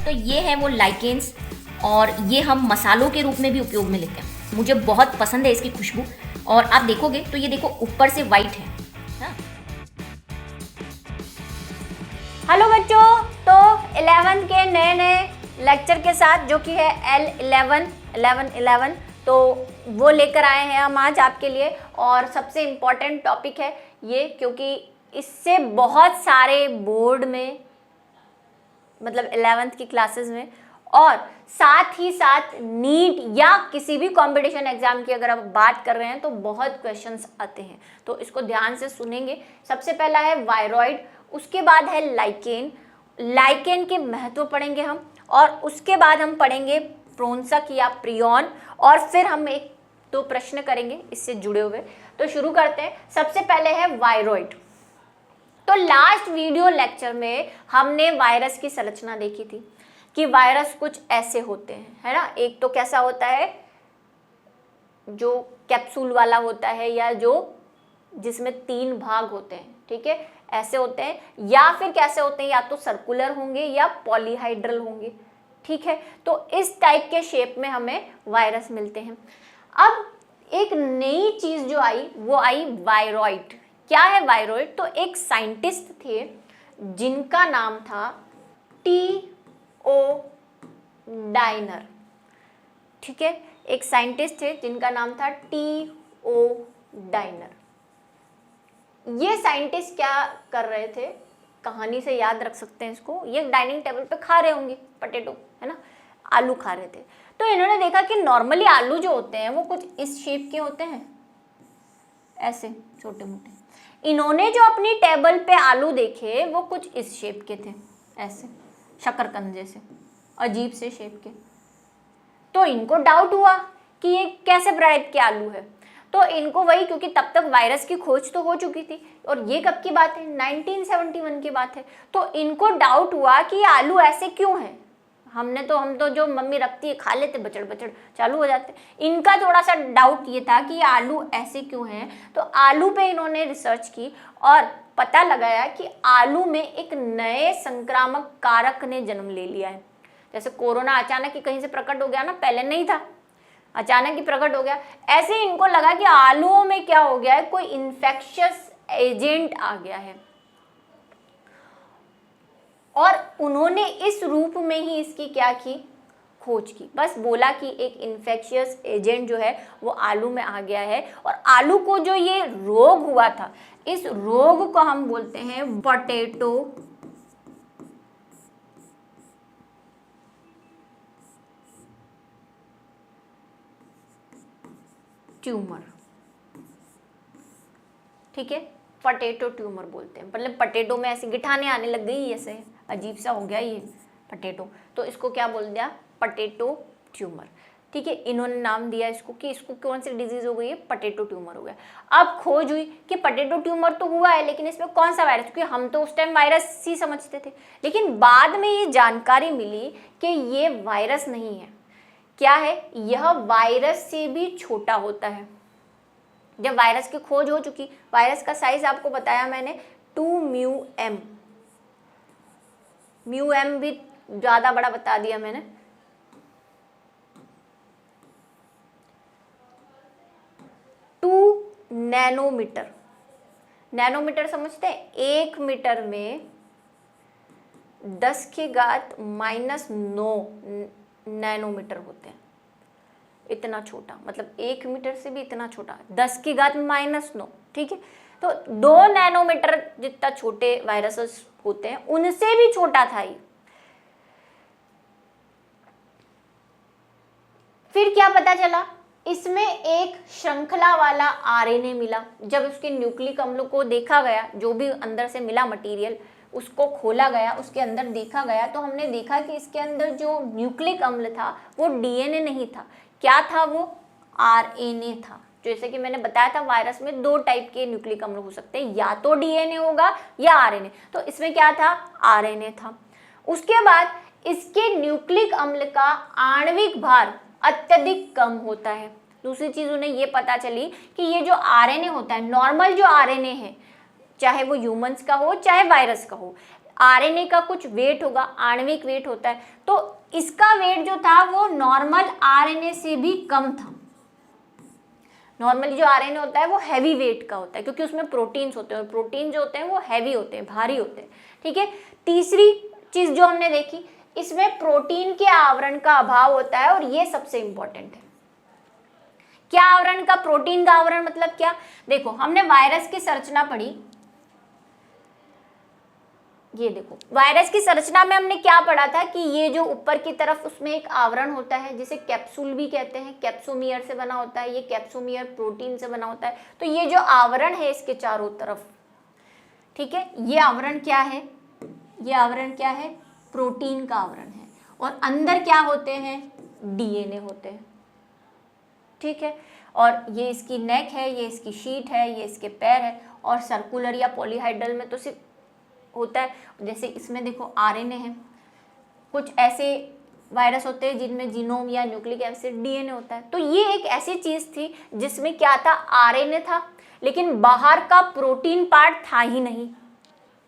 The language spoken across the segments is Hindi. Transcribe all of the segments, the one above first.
तो ये है वो लाइकेंस, और ये हम मसालों के रूप में भी उपयोग में लेते हैं। मुझे बहुत पसंद है इसकी खुशबू, और आप देखोगे तो ये देखो ऊपर से वाइट है। हेलो बच्चों, तो 11th के नए नए लेक्चर के साथ जो कि है L11, तो वो लेकर आए हैं हम आज आपके लिए। और सबसे इम्पॉर्टेंट टॉपिक है ये, क्योंकि इससे बहुत सारे बोर्ड में, मतलब 11th की क्लासेस में, और साथ ही साथ नीट या किसी भी कंपटीशन एग्जाम की अगर आप बात कर रहे हैं तो बहुत क्वेश्चंस आते हैं, तो इसको ध्यान से सुनेंगे। सबसे पहला है वायरॉइड, उसके बाद है लाइकेन। लाइकेन के महत्व पढ़ेंगे हम, और उसके बाद हम पढ़ेंगे प्रोंसक या प्रियॉन, और फिर हम एक दो प्रश्न करेंगे इससे जुड़े हुए। तो शुरू करते हैं। सबसे पहले है वायरॉइड। तो लास्ट वीडियो लेक्चर में हमने वायरस की संरचना देखी थी कि वायरस कुछ ऐसे होते हैं, है ना। एक तो कैसा होता है, जो कैप्सूल वाला होता है, या जो जिसमें 3 भाग होते हैं, ठीक है, ऐसे होते हैं। या फिर कैसे होते हैं, या तो सर्कुलर होंगे या पॉलीहाइड्रल होंगे, ठीक है। तो इस टाइप के शेप में हमें वायरस मिलते हैं। अब एक नई चीज जो आई वो आई वायरॉइड। क्या है वायरॉइड? तो एक साइंटिस्ट थे जिनका नाम था T.O. डाइनर, ठीक है। एक साइंटिस्ट थे जिनका नाम था T.O. डाइनर। ये साइंटिस्ट क्या कर रहे थे, कहानी से याद रख सकते हैं इसको। ये डाइनिंग टेबल पे खा रहे होंगे पोटैटो, है ना, आलू खा रहे थे। तो इन्होंने देखा कि नॉर्मली आलू जो होते हैं वो कुछ इस शेप के होते हैं, ऐसे छोटे मोटे। इन्होंने जो अपनी टेबल पे आलू देखे वो कुछ इस शेप के थे, ऐसे शकरकंद जैसे, अजीब से शेप के। तो इनको डाउट हुआ कि ये कैसे ब्राइट के आलू है। तो इनको वही, क्योंकि तब तक वायरस की खोज तो हो चुकी थी, और ये कब की बात है, 1971 की बात है। तो इनको डाउट हुआ कि ये आलू ऐसे क्यों है। हम तो जो मम्मी रखती है खा लेते, बचड़ बचड़ चालू हो जाते। इनका थोड़ा सा डाउट ये था कि ये आलू ऐसे क्यों हैं। तो आलू पे इन्होंने रिसर्च की और पता लगाया कि आलू में एक नए संक्रामक कारक ने जन्म ले लिया है। जैसे कोरोना अचानक ही कहीं से प्रकट हो गया ना, पहले नहीं था, अचानक ही प्रकट हो गया। ऐसे ही इनको लगा कि आलूओं में क्या हो गया है, कोई इन्फेक्शियस एजेंट आ गया है, और उन्होंने इस रूप में ही इसकी क्या की, खोज की। बस बोला कि एक इन्फेक्शियस एजेंट जो है वो आलू में आ गया है, और आलू को जो ये रोग हुआ था, इस रोग को हम बोलते हैं पोटैटो ट्यूमर, ठीक है। पोटैटो ट्यूमर बोलते हैं, मतलब पोटैटो में ऐसी गिठाने आने लग गई, ऐसे अजीब सा हो गया ये पोटैटो, तो इसको क्या बोल दिया, पोटैटो ट्यूमर, ठीक है। इन्होंने नाम दिया इसको कि इसको कौन सी डिजीज हो गई है, पोटैटो ट्यूमर हो गया। अब खोज हुई कि पोटैटो ट्यूमर तो हुआ है, लेकिन इसमें कौन सा वायरस, क्योंकि हम तो उस टाइम वायरस ही समझते थे, लेकिन बाद में ये जानकारी मिली कि ये वायरस नहीं है। क्या है, यह वायरस से भी छोटा होता है। जब वायरस की खोज हो चुकी, वायरस का साइज आपको बताया मैंने 2μm, μm भी ज्यादा बड़ा बता दिया मैंने, 2 नैनोमीटर। नैनोमीटर समझते हैं, 1 मीटर में 10⁻⁹ नैनोमीटर होते हैं। इतना छोटा, मतलब 1 मीटर से भी इतना छोटा, 10⁻⁹, ठीक है। तो 2 नैनोमीटर जितना छोटे वायरसेस होते हैं, उनसे भी छोटा था ये। फिर क्या पता चला, इसमें एक श्रृंखला वाला आरएनए मिला। जब उसके न्यूक्लिक अम्ल को देखा गया, जो भी अंदर से मिला मटेरियल, उसको खोला गया, उसके अंदर देखा गया, तो हमने देखा कि इसके अंदर जो न्यूक्लिक अम्ल था वो डीएनए नहीं था। क्या था वो, आरएनए था। जैसे कि मैंने बताया था, वायरस में 2 टाइप के न्यूक्लिक अम्ल हो सकते हैं, या तो डीएनए होगा या आरएनए। तो इसमें क्या था, आरएनए था। उसके बाद इसके न्यूक्लिक अम्ल का आणविक भार अत्यधिक कम होता है। दूसरी चीज उन्हें ये पता चली कि ये जो आरएनए होता है, नॉर्मल जो आरएनए है, चाहे वो ह्यूमंस का हो चाहे वायरस का हो, आरएनए का कुछ वेट होगा, आणविक वेट होता है, तो इसका वेट जो था वो नॉर्मल आरएनए से भी कम था। नॉर्मली जो आरएनए होता है वो हैवी वेट का होता है क्योंकि उसमें प्रोटीन्स होते हैं और प्रोटीन जो होते हैं वो हैवी होते हैं, भारी होते हैं। ठीक है, तीसरी चीज जो हमने देखी, इसमें प्रोटीन के आवरण का अभाव होता है और ये सबसे इंपॉर्टेंट है। क्या आवरण का, प्रोटीन का आवरण मतलब क्या? देखो हमने वायरस की संरचना पढ़ी, ये देखो वायरस की संरचना में हमने क्या पढ़ा था कि ये जो ऊपर की तरफ उसमें एक आवरण होता है जिसे कैप्सूल भी कहते हैं, कैप्सोमियर से बना होता है, ये कैप्सोमियर प्रोटीन से बना होता है। तो ये जो आवरण है इसके चारों तरफ, ठीक है, ये आवरण क्या है? ये आवरण क्या है? प्रोटीन का आवरण है। और अंदर क्या होते हैं? डीएनए होते हैं। ठीक है, और ये इसकी नेक है, ये इसकी शीट है, ये इसके पैर है। और सर्कुलर या पॉलीहाइड्रल में तो सिर्फ होता है, जैसे इसमें देखो आरएनए है। कुछ ऐसे वायरस होते हैं जिनमें जीनोम या न्यूक्लिक एसिड डीएनए होता है। तो ये एक ऐसी चीज थी जिसमें क्या था? आरएनए था, लेकिन बाहर का प्रोटीन पार्ट था ही नहीं।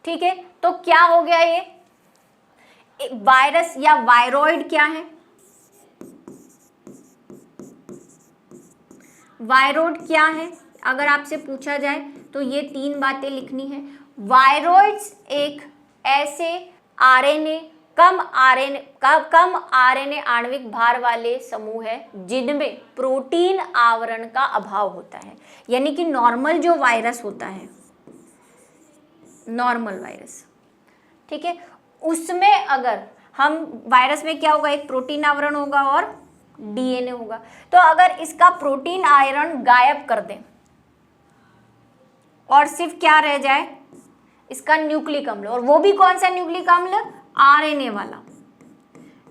ठीक है, तो क्या हो गया? ये वायरस या वायरॉइड क्या है? वायरॉइड क्या है अगर आपसे पूछा जाए तो ये 3 बातें लिखनी है। वायरॉइड्स एक ऐसे आरएनए कम आरएनए आणविक भार वाले समूह है जिनमें प्रोटीन आवरण का अभाव होता है। यानी कि नॉर्मल जो वायरस होता है, नॉर्मल वायरस, ठीक है, उसमें अगर हम वायरस में क्या होगा? एक प्रोटीन आवरण होगा और डीएनए होगा। तो अगर इसका प्रोटीन आवरण गायब कर दें और सिर्फ क्या रह जाए? इसका न्यूक्लिक अम्ल, और वो भी कौन सा न्यूक्लिक अम्ल? आरएनए वाला,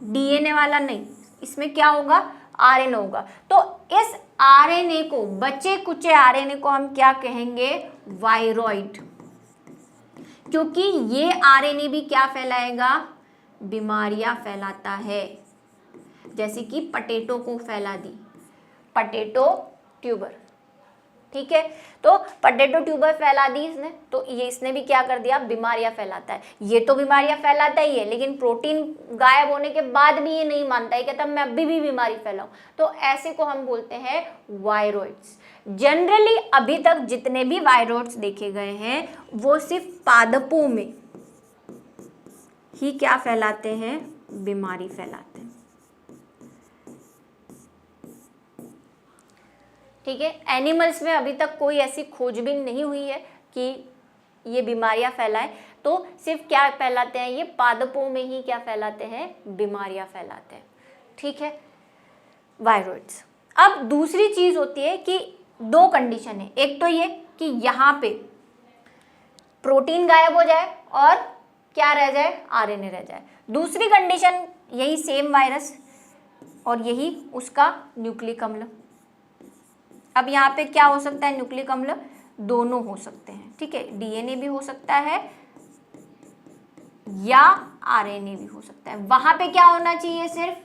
डीएनए वाला नहीं। इसमें क्या होगा? आरएनए होगा। तो इस आरएनए को, बचे कुचे आरएनए को हम क्या कहेंगे? वायरॉइड। क्योंकि ये आरएनए भी क्या फैलाएगा? बीमारियां फैलाता है। जैसे कि पटेटो को फैला दी, पटेटो ट्यूबर। ठीक है, तो पटेटो ट्यूबर फैला दी इसने, तो ये इसने भी क्या कर दिया? बीमारियां फैलाता है। ये तो बीमारियां फैलाता ही है, लेकिन प्रोटीन गायब होने के बाद भी ये नहीं मानता है, कहता मैं अभी भी बीमारी फैलाऊं। तो ऐसे को हम बोलते हैं वायरॉइड्स। जनरली अभी तक जितने भी वायरॉइड्स देखे गए हैं वो सिर्फ पादपों में ही क्या फैलाते हैं? बीमारी फैलाते हैं। ठीक है, एनिमल्स में अभी तक कोई ऐसी खोजबीन नहीं हुई है कि ये बीमारियां फैलाएं। तो सिर्फ क्या फैलाते हैं? ये पादपों में ही क्या फैलाते हैं? बीमारियां फैलाते हैं। ठीक है, वायरॉइड्स। अब दूसरी चीज होती है कि 2 कंडीशन है। एक तो ये कि यहाँ पे प्रोटीन गायब हो जाए और क्या रह जाए? आरएनए रह जाए। दूसरी कंडीशन यही सेम वायरस और यही उसका न्यूक्लिक अम्ल। अब यहाँ पे क्या हो सकता है? न्यूक्लिक अम्ल दोनों हो सकते हैं। ठीक है, डीएनए भी हो सकता है या आरएनए भी हो सकता है। वहां पे क्या होना चाहिए? सिर्फ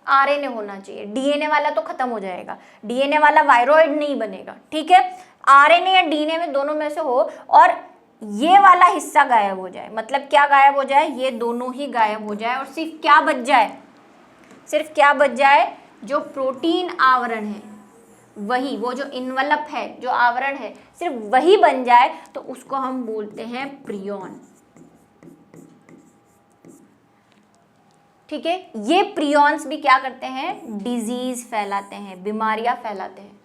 आरएनए होना चाहिए। डीएनए वाला तो खत्म हो जाएगा, डीएनए वाला वायरॉइड नहीं बनेगा। ठीक है, आरएनए या डीएनए में दोनों में से हो और ये वाला हिस्सा गायब हो जाए। मतलब क्या गायब हो जाए? ये दोनों ही गायब हो जाए और सिर्फ क्या बच जाए? सिर्फ क्या बच जाए? जो प्रोटीन आवरण है वही, वो जो इन्वलप है, जो आवरण है, सिर्फ वही बन जाए तो उसको हम बोलते हैं प्रियॉन। ठीक है, ये प्रियॉन्स भी क्या करते हैं? डिजीज फैलाते हैं, बीमारियां फैलाते हैं,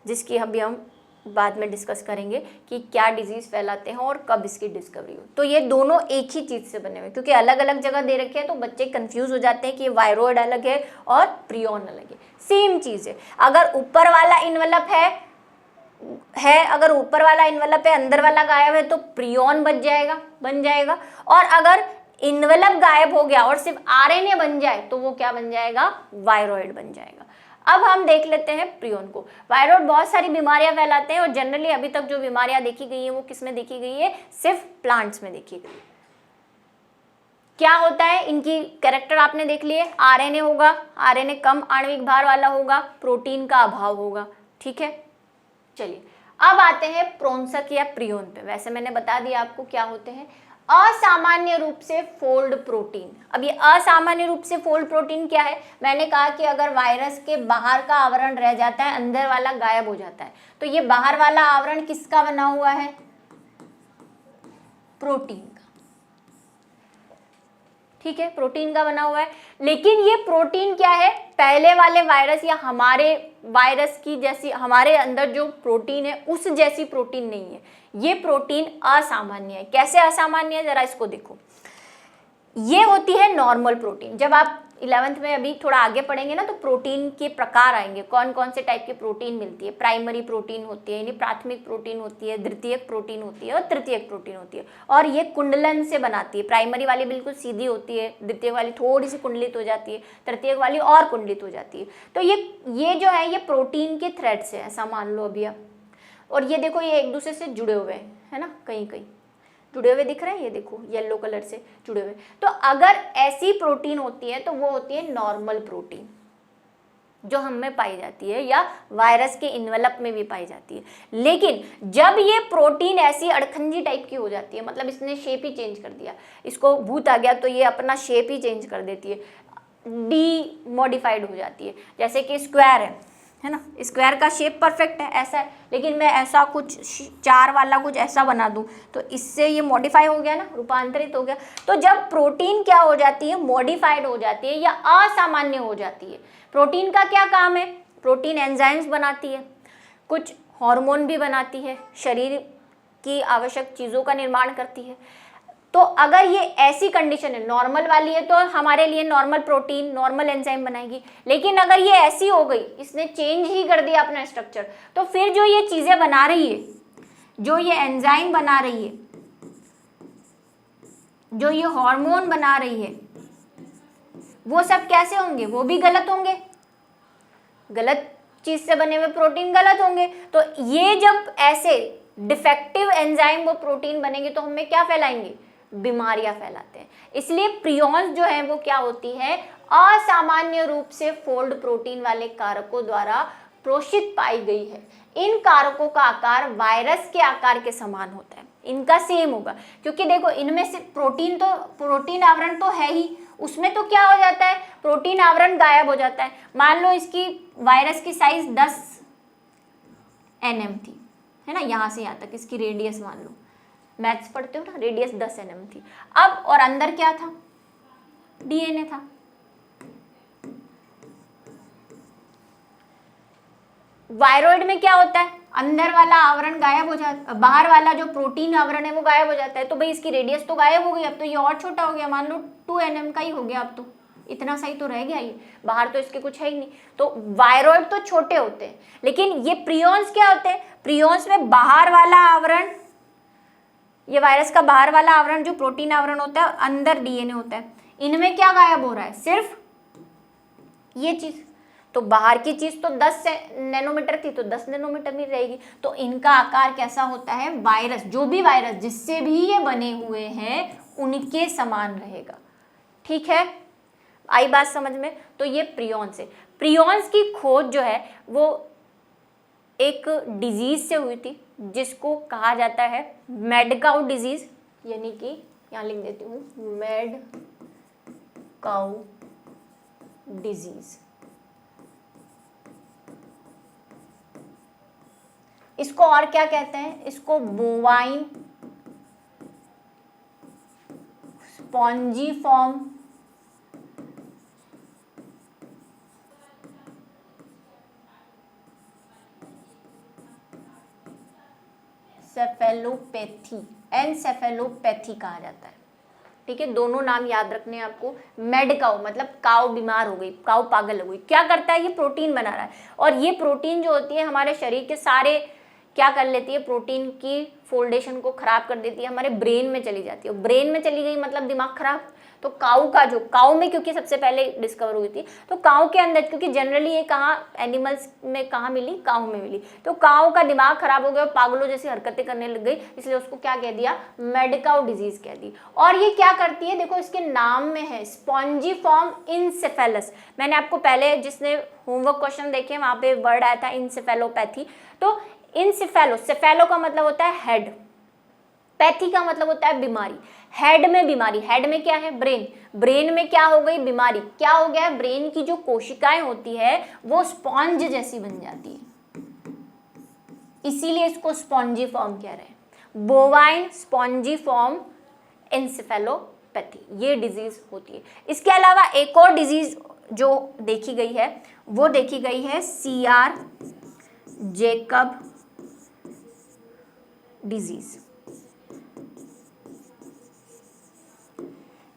जिसकी अभी हम बाद में डिस्कस करेंगे कि क्या डिजीज फैलाते हैं और कब इसकी डिस्कवरी हो। तो ये दोनों एक ही चीज से बने हुए, क्योंकि अलग अलग जगह दे रखे हैं तो बच्चे कंफ्यूज हो जाते हैं कि वायरॉइड अलग है और प्रियॉन अलग है। सेम चीज है। अगर ऊपर वाला इन्वेलप है अगर ऊपर वाला इन्वेलप है, अंदर वाला गायब है, तो प्रियॉन बन जाएगा। और अगर इन्वेलप गायब हो गया और सिर्फ आरएनए बन जाए तो वो क्या बन जाएगा? वायरॉइड बन जाएगा। अब हम देख लेते हैं प्रियॉन को। वायरॉइड बहुत सारी बीमारियां फैलाते हैं और जनरली अभी तक जो बीमारियां देखी गई है वो किस में देखी गई है? सिर्फ प्लांट्स में देखी गई। क्या होता है? इनकी कैरेक्टर आपने देख लिए। आरएनए होगा, आरएनए कम आणविक भार वाला होगा, प्रोटीन का अभाव होगा। ठीक है, चलिए अब आते हैं प्रोन्सक या प्रियॉन पे। वैसे मैंने बता दिया आपको क्या होते हैं। असामान्य रूप से फोल्ड प्रोटीन। अब ये असामान्य रूप से फोल्ड प्रोटीन क्या है? मैंने कहा कि अगर वायरस के बाहर का आवरण रह जाता है, अंदर वाला गायब हो जाता है, तो ये बाहर वाला आवरण किसका बना हुआ है? प्रोटीन का। ठीक है, प्रोटीन का बना हुआ है। लेकिन ये प्रोटीन क्या है? पहले वाले वायरस या हमारे वायरस की जैसी, हमारे अंदर जो प्रोटीन है उस जैसी प्रोटीन नहीं है। ये प्रोटीन असामान्य है। कैसे असामान्य है, जरा इसको देखो। ये होती है नॉर्मल प्रोटीन। जब आप 11th में अभी थोड़ा आगे पढ़ेंगे ना, तो प्रोटीन के प्रकार आएंगे, कौन कौन से टाइप की प्रोटीन मिलती है। प्राइमरी प्रोटीन होती है, यानी प्राथमिक प्रोटीन होती है, द्वितीयक प्रोटीन होती है और तृतीयक प्रोटीन होती है। और ये कुंडलन से बनाती है। प्राइमरी वाली बिल्कुल सीधी होती है, द्वितीयक वाली थोड़ी सी कुंडलित हो जाती है, तृतीयक वाली और कुंडलित हो जाती है। तो ये जो है ये प्रोटीन के थ्रेड्स है, ऐसा मान लो अभी आप। और ये देखो, ये एक दूसरे से जुड़े हुए हैं, है ना, कहीं कहीं जुड़े हुए दिख रहे हैं, ये देखो येलो कलर से जुड़े हुए। तो अगर ऐसी प्रोटीन होती है तो वो होती है नॉर्मल प्रोटीन, जो हम में पाई जाती है या वायरस के इन्वेलप में भी पाई जाती है। लेकिन जब ये प्रोटीन ऐसी अड़खंजी टाइप की हो जाती है, मतलब इसने शेप ही चेंज कर दिया, इसको भूत आ गया तो ये अपना शेप ही चेंज कर देती है, डी मॉडिफाइड हो जाती है। जैसे कि स्क्वायर है ना, स्क्वायर का शेप परफेक्ट है, ऐसा है, लेकिन मैं ऐसा कुछ 4 वाला कुछ ऐसा बना दूं तो इससे ये मॉडिफाई हो गया ना, रूपांतरित हो गया। तो जब प्रोटीन क्या हो जाती है? मॉडिफाइड हो जाती है या असामान्य हो जाती है। प्रोटीन का क्या काम है? प्रोटीन एंजाइम्स बनाती है, कुछ हार्मोन भी बनाती है, शरीर की आवश्यक चीज़ों का निर्माण करती है। तो अगर ये ऐसी कंडीशन है, नॉर्मल वाली है, तो हमारे लिए नॉर्मल प्रोटीन, नॉर्मल एंजाइम बनाएगी। लेकिन अगर ये ऐसी हो गई, इसने चेंज ही कर दिया अपना स्ट्रक्चर, तो फिर जो ये चीज़ें बना रही है, जो ये एंजाइम बना रही है, जो ये हार्मोन बना रही है, वो सब कैसे होंगे? वो भी गलत होंगे। गलत चीज़ से बने हुए प्रोटीन गलत होंगे। तो ये जब ऐसे डिफेक्टिव एंजाइम वो प्रोटीन बनेंगे तो हमें क्या फैलाएंगे? बीमारियां फैलाते हैं। इसलिए प्रियॉन्स जो है वो क्या होती है? असामान्य रूप से फोल्ड प्रोटीन वाले कारकों द्वारा प्रोषित पाई गई है। इन कारकों का आकार वायरस के आकार के समान होता है, इनका सेम होगा, क्योंकि देखो इनमें से प्रोटीन आवरण तो है ही, उसमें तो क्या हो जाता है? प्रोटीन आवरण गायब हो जाता है। मान लो इसकी वायरस की साइज 10 nm थी, है ना, यहाँ से यहाँ तक इसकी रेडियस मान लो, मैथ्स पढ़ते हो ना, रेडियस 10 nm थी। अब और अंदर क्या था? डीएनए था। वायरॉइड में क्या होता है? अंदर वाला आवरण गायब हो जाता, बाहर वाला जो प्रोटीन आवरण है वो गायब हो जाता है। तो भाई इसकी रेडियस तो गायब हो गई, अब तो ये और छोटा हो गया, मान लो 2 nm का ही हो गया, अब तो इतना सही तो रह गया ये, बाहर तो इसके कुछ है ही नहीं। तो वायरॉइड तो छोटे होते हैं, लेकिन ये प्रियॉन्स क्या होते हैं? प्रियॉन्स में बाहर वाला आवरण, ये वायरस का बाहर वाला आवरण जो प्रोटीन आवरण होता है, अंदर डीएनए होता है। इनमें क्या गायब हो रहा है? सिर्फ ये चीज। तो बाहर की चीज तो 10 नैनोमीटर थी, तो 10 नैनोमीटर में रहेगी। तो इनका आकार कैसा होता है? वायरस, जो भी वायरस जिससे भी ये बने हुए हैं उनके समान रहेगा। ठीक है, आई बात समझ में? तो ये प्रियॉन्स है। प्रियॉन्स की खोज जो है वो एक डिजीज से हुई थी जिसको कहा जाता है मैड काउ डिजीज, यानी कि यहाँ लिख देती हूँ, मैड काउ डिजीज। इसको और क्या कहते हैं? इसको बोवाइन स्पॉन्जीफॉर्म सेफेलोपैथी, एनसेफेलोपैथी कहा जाता है। ठीक है, दोनों नाम याद रखने हैं आपको। मेड काउ मतलब काउ बीमार हो गई, काउ पागल हो गई। क्या करता है? ये प्रोटीन बना रहा है, और ये प्रोटीन जो होती है हमारे शरीर के सारे क्या कर लेती है? प्रोटीन की फोल्डेशन को खराब कर देती है, हमारे ब्रेन में चली जाती है। ब्रेन में चली गई मतलब दिमाग खराब। तो काऊ का जो, काऊ में क्योंकि सबसे पहले डिस्कवर हुई थी, तो काऊ के अंदर, क्योंकि जनरली ये कहाँ एनिमल्स में कहाँ मिली? काऊ में मिली। तो काऊ का दिमाग खराब हो गया, पागलों जैसी हरकतें करने लग गई, इसलिए उसको क्या कह दिया? मैड काउ डिजीज कह दी। और ये क्या करती है? देखो इसके नाम में है स्पॉन्जीफॉर्म इंसेफेलस। मैंने आपको पहले जिसने होमवर्क क्वेश्चन देखे वहां पे वर्ड आया था इंसेफेलोपैथी। तो इंसेफेलो, सेफेलो का मतलब होता है हेड, पैथी का मतलब होता है बीमारी, हेड में बीमारी, हेड में क्या है, ब्रेन, ब्रेन में क्या हो गई, बीमारी, क्या हो गया, ब्रेन की जो कोशिकाएं होती है वो स्पॉन्ज जैसी बन जाती है, इसीलिए इसको स्पॉन्जीफॉर्म कह रहे हैं, बोवाइन स्पॉन्जीफॉर्म एंसेफेलोपैथी, ये डिजीज होती है। इसके अलावा एक और डिजीज जो देखी गई है वो देखी गई है CR जेकब डिजीज।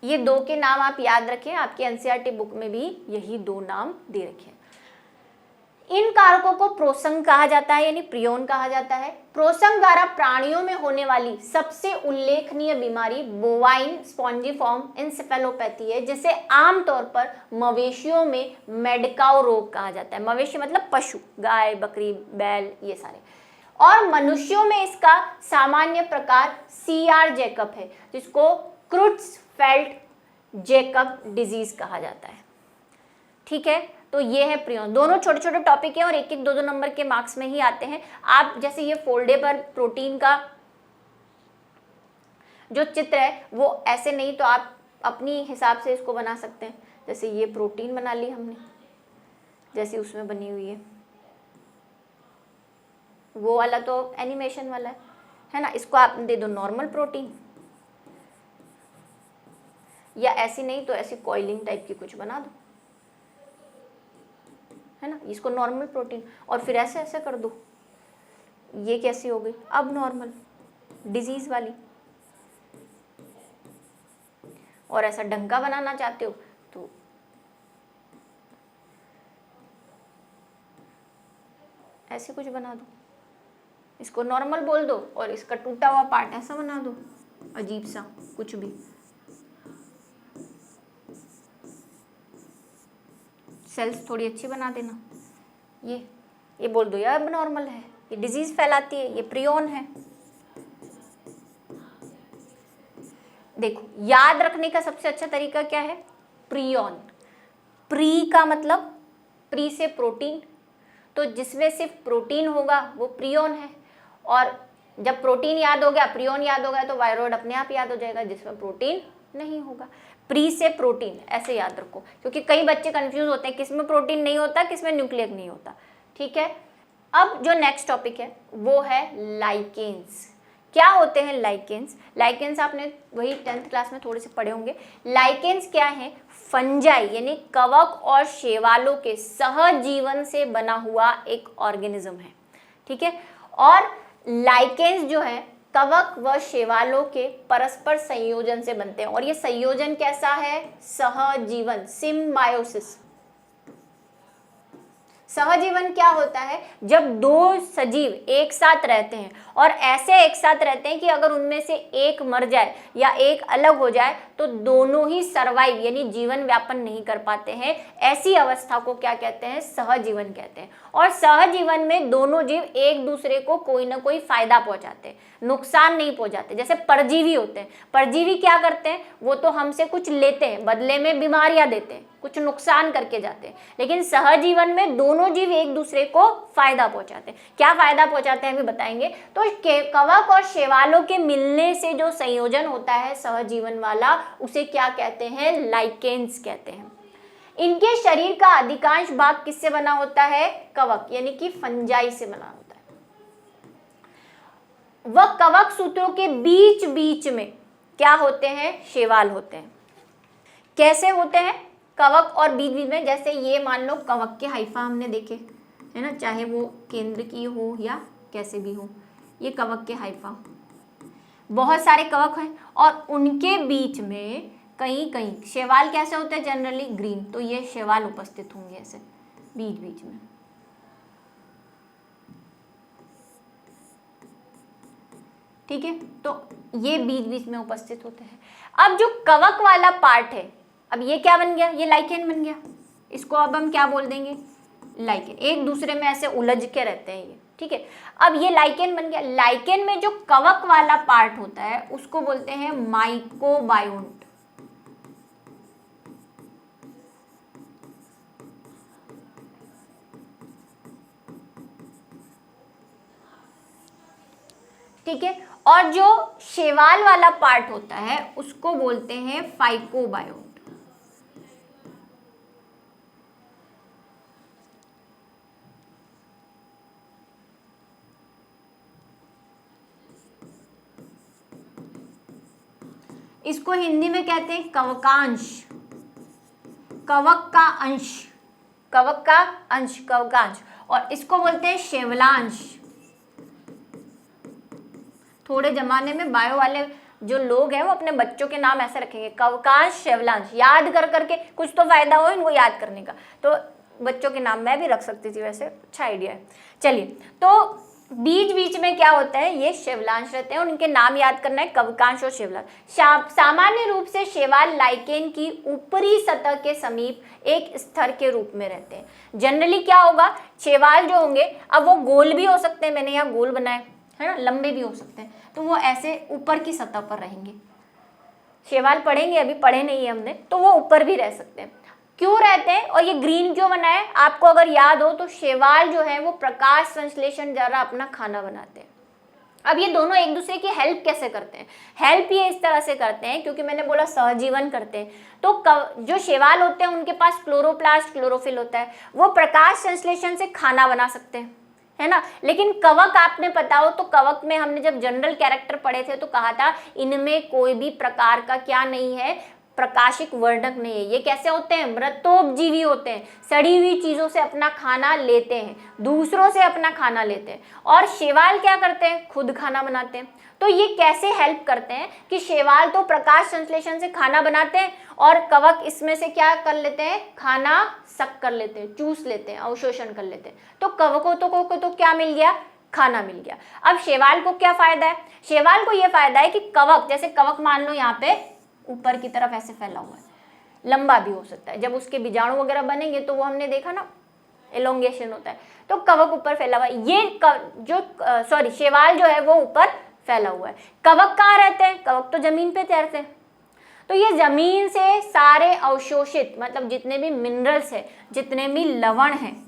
ये दो के नाम आप याद रखें, आपके एनसीईआरटी बुक में भी यही दो नाम दे रखे हैं। इन कारकों को प्रोसंग कहा जाता है, यानी प्रियोन कहा जाता है। प्रोसंग द्वारा प्राणियों में होने वाली सबसे उल्लेखनीय बीमारी बोवाइन स्पॉन्जीफॉर्म एंसेफेलोपैथी है, जिसे आमतौर पर मवेशियों में मेडकाउ रोग कहा जाता है। मवेशी मतलब पशु, गाय, बकरी, बैल, ये सारे। और मनुष्यों में इसका सामान्य प्रकार CR जेकब है, जिसको क्रुट्ज़फेल्ड जेकब डिजीज कहा जाता है। ठीक है, तो ये है प्रियोन। दोनों छोटे छोटे टॉपिक हैं और एक एक दो दो नंबर के मार्क्स में ही आते हैं। आप जैसे ये फोल्डेबल प्रोटीन का जो चित्र है वो ऐसे नहीं, तो आप अपनी हिसाब से इसको बना सकते हैं। जैसे ये प्रोटीन बना ली हमने, जैसे उसमें बनी हुई है, वो वाला तो एनिमेशन वाला है ना, इसको आप दे दो नॉर्मल प्रोटीन, या ऐसी नहीं तो ऐसी कॉइलिंग टाइप की कुछ बना दो, है ना, इसको नॉर्मल प्रोटीन, और फिर ऐसे ऐसे कर दो, ये कैसी हो गई अब नॉर्मल डिजीज वाली। और ऐसा डंका बनाना चाहते हो तो ऐसे कुछ बना दो, इसको नॉर्मल बोल दो, और इसका टूटा हुआ पार्ट ऐसा बना दो, अजीब सा कुछ भी। सेल्स थोड़ी अच्छी बना देना, ये बोल दो यार अब नॉर्मल है, ये डिजीज फैलाती है, ये प्रियोन है। देखो याद रखने का सबसे अच्छा तरीका क्या है, प्रियोन। प्री का मतलब प्री से प्रोटीन, तो जिसमें सिर्फ प्रोटीन होगा वो प्रियोन है, और जब प्रोटीन याद हो गया, प्रियोन याद हो गया, तो वायरोइड अपने आप याद हो जाएगा जिसमें प्रोटीन नहीं होगा। प्री से प्रोटीन ऐसे याद रखो, क्योंकि कई बच्चे कंफ्यूज होते हैं किसमें प्रोटीन नहीं होता, किसमें न्यूक्लियक नहीं होता। ठीक है, अब जो नेक्स्ट टॉपिक है वो है लाइकेन्स। क्या होते हैं लाइकेन्स? लाइकेन्स आपने वही 10th क्लास में थोड़े से पढ़े होंगे। लाइकेन्स क्या है? फंजाई यानी कवक और शैवालों के सहजीवन से बना हुआ एक ऑर्गेनिज्म है। ठीक है, और लाइकेन्स जो है कवक व शैवालों के परस्पर संयोजन से बनते हैं, और ये संयोजन कैसा है? सहजीवन, सिम्बायोसिस। सहजीवन क्या होता है? जब दो सजीव एक साथ रहते हैं, और ऐसे एक साथ रहते हैं कि अगर उनमें से एक मर जाए या एक अलग हो जाए तो दोनों ही सर्वाइव यानी जीवन व्यापन नहीं कर पाते हैं। ऐसी अवस्था को क्या कहते हैं? सहजीवन कहते हैं। और सहजीवन में दोनों जीव एक दूसरे को कोई ना कोई फायदा पहुंचाते हैं, नुकसान नहीं पहुंचाते। जैसे परजीवी होते हैं, परजीवी क्या करते हैं? वो तो हमसे कुछ लेते हैं, बदले में बीमारियां देते हैं, कुछ नुकसान करके जाते हैं। लेकिन सहजीवन में दोनों जीव एक दूसरे को फायदा पहुंचाते हैं। क्या फायदा पहुंचाते हैं अभी बताएंगे। तो कवक और शैवालों के मिलने से जो संयोजन होता है सहजीवन वाला, उसे क्या कहते हैं? लाइकेन्स कहते हैं। इनके शरीर का अधिकांश भाग किससे बना होता है? कवक यानी कि फंजाई से बना होता है। वह कवक सूत्रों के बीच बीच में क्या होते हैं? शैवाल होते हैं। कैसे होते हैं? कवक और बीच बीच में, जैसे ये मान लो कवक के हाइफा हमने देखे है ना, चाहे वो केंद्र की हो या कैसे भी हो, ये कवक के हाइफा, बहुत सारे कवक हैं और उनके बीच में कहीं कहीं शैवाल कैसे होते हैं? जनरली ग्रीन, तो ये शैवाल उपस्थित होंगे ऐसे बीच बीच में। ठीक है, तो ये बीच बीच में उपस्थित होते हैं। अब जो कवक वाला पार्ट है, अब ये क्या बन गया? ये लाइकेन बन गया। इसको अब हम क्या बोल देंगे? लाइकेन। एक दूसरे में ऐसे उलझ के रहते हैं ये। ठीक है, अब ये लाइकेन बन गया। लाइकेन में जो कवक वाला पार्ट होता है उसको बोलते हैं माइकोबायोन्ट। ठीक है। और जो शैवाल वाला पार्ट होता है उसको बोलते हैं फाइकोबायोट। इसको हिंदी में कहते हैं कवकांश, कवक का अंश, कवक का अंश, कवकांश। और इसको बोलते हैं शैवलांश। थोड़े जमाने में बायो वाले जो लोग हैं वो अपने बच्चों के नाम ऐसे रखेंगे, कवकांश, शैवलांश, याद कर करके, कुछ तो फायदा हो इनको याद करने का। तो बच्चों के नाम मैं भी रख सकती थी, वैसे अच्छा आइडिया है। चलिए, तो बीच बीच में क्या होता है, ये शैवलांश रहते हैं और उनके नाम याद करना है, कवकांश और शैवलांश। सामान्य रूप से शैवाल लाइकेन की ऊपरी सतह के समीप एक स्तर के रूप में रहते हैं। जनरली क्या होगा, शैवाल जो होंगे, अब वो गोल भी हो सकते हैं, मैंने यहाँ गोल बनाए है ना, लंबे भी हो सकते हैं, तो वो ऐसे ऊपर की सतह पर रहेंगे। शैवाल पढ़ेंगे, अभी पढ़े नहीं है हमने, तो वो ऊपर भी रह सकते हैं। क्यों रहते हैं और ये ग्रीन क्यों बना है, आपको अगर याद हो तो शैवाल जो है वो प्रकाश संश्लेषण द्वारा अपना खाना बनाते हैं। अब ये दोनों एक दूसरे की हेल्प कैसे करते हैं, हेल्प ये इस तरह से करते हैं, क्योंकि मैंने बोला सहजीवन करते हैं, तो जो शैवाल होते हैं उनके पास क्लोरोप्लास्ट, क्लोरोफिल होता है, वो प्रकाश संश्लेषण से खाना बना सकते हैं, है ना। लेकिन कवक, आपने पता हो तो कवक में हमने जब जनरल कैरेक्टर पढ़े थे तो कहा था इनमें कोई भी प्रकार का क्या नहीं है, प्रकाशिक वर्णक नहीं है। ये कैसे होते हैं, मृतोपजीवी होते हैं, सड़ी हुई चीजों से अपना खाना लेते हैं, दूसरों से अपना खाना लेते हैं। और शैवाल क्या करते हैं, खुद खाना बनाते हैं। तो ये कैसे हेल्प करते हैं कि शैवाल तो प्रकाश संश्लेषण से खाना बनाते हैं और कवक इसमें से क्या कर लेते हैं, खाना सक कर लेते हैं, चूस लेते हैं, अवशोषण कर लेते हैं। तो कवकों को तो क्या मिल गया, खाना मिल गया। अब शैवाल को क्या फायदा है, शैवाल को यह फायदा है कि कवक, जैसे कवक मान लो यहाँ पे ऊपर की तरफ ऐसे फैला हुआ है, लंबा भी हो सकता है, जब उसके बीजाणु वगैरह बनेंगे तो वो हमने देखा ना एलोंगेशन होता है, तो कवक ऊपर फैला हुआ है। ये शैवाल जो है वो ऊपर फैला हुआ है। कवक कहाँ रहते हैं, कवक तो जमीन पे तैरते हैं। तो ये जमीन से सारे अवशोषित, मतलब जितने भी मिनरल्स है, जितने भी लवण हैं,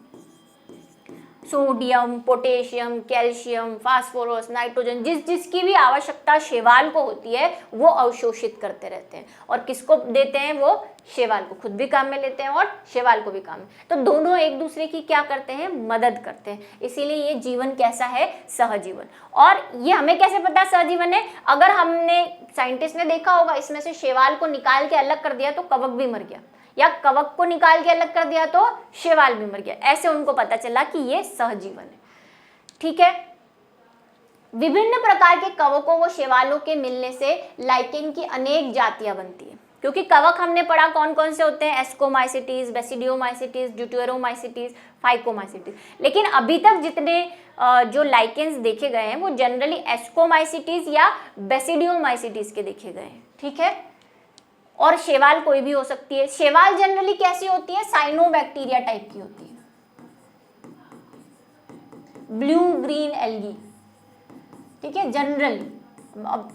sodium, potassium, calcium, phosphorus, nitrogen, जिसकी भी आवश्यकता शैवाल को होती है वो अवशोषित करते रहते हैं। और किसको देते हैं, वो शैवाल को, खुद भी काम में लेते हैं और शैवाल को भी काम में। तो दोनों एक दूसरे की क्या करते हैं, मदद करते हैं। इसीलिए ये जीवन कैसा है, सहजीवन। और ये हमें कैसे पता सहजीवन है, अगर हमने, साइंटिस्ट ने देखा होगा, इसमें से शैवाल को निकाल के अलग कर दिया तो कवक भी मर गया, या कवक को निकाल के अलग कर दिया तो शैवाल भी मर गया। ऐसे उनको पता चला कि ये सहजीवन है। ठीक है, विभिन्न प्रकार के कवकों व शैवालों के मिलने से लाइकेन की अनेक जातियां बनती है। क्योंकि कवक हमने पढ़ा कौन कौन से होते हैं, एस्कोमाइसिटीज, बेसिडियोमाइसिटीज, ड्यूटेरोमाइसिटीज, फाइकोमाइसिटीज। लेकिन अभी तक जितने जो लाइकेन्स देखे गए हैं वो जनरली एस्कोमाइसिटीज या बेसिडियोमाइसिटीज के देखे गए हैं। ठीक है, और शैवाल कोई भी हो सकती है। शैवाल जनरली कैसी होती है, साइनोबैक्टीरिया टाइप की होती है, ब्लू ग्रीन एल्गी। ठीक है, जनरली। अब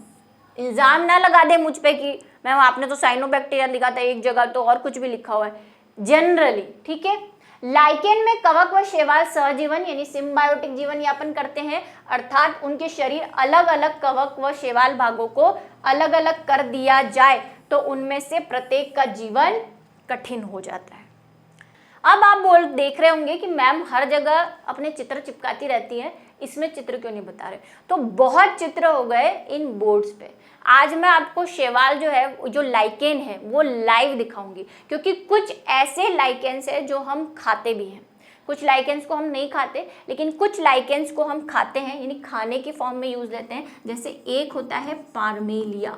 इल्जाम ना लगा दे मुझ पे कि मैम आपने तो साइनोबैक्टीरिया लिखा था एक जगह, तो और कुछ भी लिखा हुआ है, जनरली। ठीक है, लाइकेन में कवक व शैवाल सहजीवन यानी सिम्बायोटिक जीवन यापन करते हैं, अर्थात उनके शरीर अलग अलग कवक व शैवाल भागों को अलग अलग कर दिया जाए तो उनमें से प्रत्येक का जीवन कठिन हो जाता है। अब आप देख रहे होंगे कि मैम हर जगह अपने चित्र चिपकाती रहती है, इसमें चित्र क्यों नहीं बता रहे। तो बहुत चित्र हो गए इन बोर्ड्स पे। आज मैं आपको शैवाल जो है, जो लाइकेन है, वो लाइव दिखाऊंगी, क्योंकि कुछ ऐसे लाइकेन्स है जो हम खाते भी हैं, कुछ लाइकेन्स को हम नहीं खाते, लेकिन कुछ लाइकेन्स को हम खाते हैं, यानी खाने की फॉर्म में यूज लेते हैं। जैसे एक होता है पार्मेलिया,